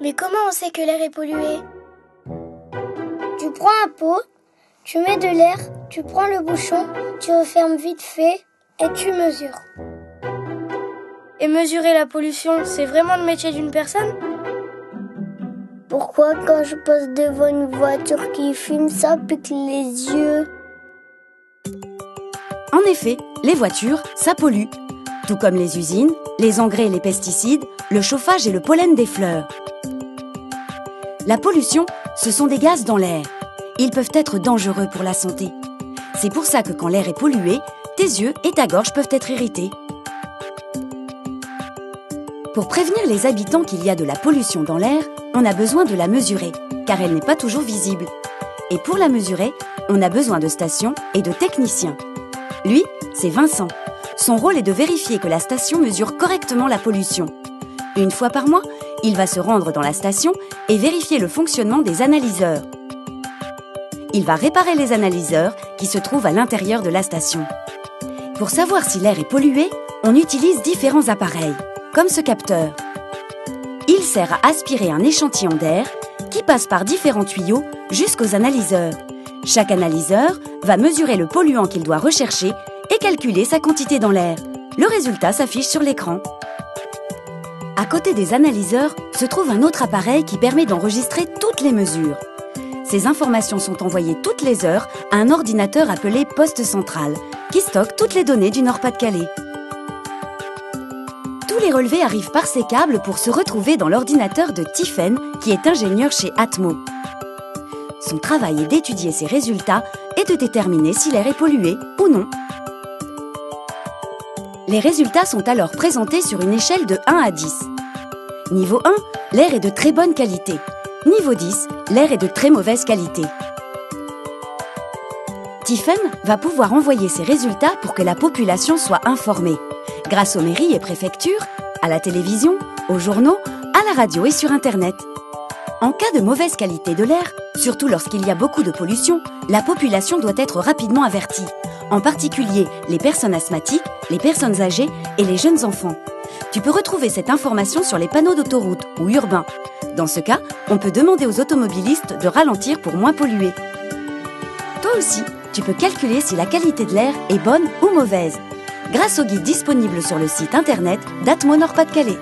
Mais comment on sait que l'air est pollué? Tu prends un pot, tu mets de l'air, tu prends le bouchon, tu refermes vite fait et tu mesures. Et mesurer la pollution, c'est vraiment le métier d'une personne? Pourquoi quand je passe devant une voiture qui fume, ça pique les yeux? En effet, les voitures, ça pollue. Tout comme les usines, les engrais et les pesticides, le chauffage et le pollen des fleurs. La pollution, ce sont des gaz dans l'air. Ils peuvent être dangereux pour la santé. C'est pour ça que quand l'air est pollué, tes yeux et ta gorge peuvent être irrités. Pour prévenir les habitants qu'il y a de la pollution dans l'air, on a besoin de la mesurer, car elle n'est pas toujours visible. Et pour la mesurer, on a besoin de stations et de techniciens. Lui, c'est Vincent. Son rôle est de vérifier que la station mesure correctement la pollution. Une fois par mois, il va se rendre dans la station et vérifier le fonctionnement des analyseurs. Il va réparer les analyseurs qui se trouvent à l'intérieur de la station. Pour savoir si l'air est pollué, on utilise différents appareils, comme ce capteur. Il sert à aspirer un échantillon d'air qui passe par différents tuyaux jusqu'aux analyseurs. Chaque analyseur va mesurer le polluant qu'il doit rechercher et calculer sa quantité dans l'air. Le résultat s'affiche sur l'écran. À côté des analyseurs se trouve un autre appareil qui permet d'enregistrer toutes les mesures. Ces informations sont envoyées toutes les heures à un ordinateur appelé poste central, qui stocke toutes les données du Nord-Pas-de-Calais. Tous les relevés arrivent par ces câbles pour se retrouver dans l'ordinateur de Tiffaine, qui est ingénieur chez Atmo. Son travail est d'étudier ces résultats et de déterminer si l'air est pollué ou non. Les résultats sont alors présentés sur une échelle de 1 à 10. Niveau 1, l'air est de très bonne qualité. Niveau 10, l'air est de très mauvaise qualité. Tiffaine va pouvoir envoyer ses résultats pour que la population soit informée, grâce aux mairies et préfectures, à la télévision, aux journaux, à la radio et sur Internet. En cas de mauvaise qualité de l'air, surtout lorsqu'il y a beaucoup de pollution, la population doit être rapidement avertie, en particulier les personnes asthmatiques, les personnes âgées et les jeunes enfants. Tu peux retrouver cette information sur les panneaux d'autoroute ou urbains. Dans ce cas, on peut demander aux automobilistes de ralentir pour moins polluer. Toi aussi, tu peux calculer si la qualité de l'air est bonne ou mauvaise, grâce au guide disponible sur le site internet d'Atmo Nord-Pas-de-Calais.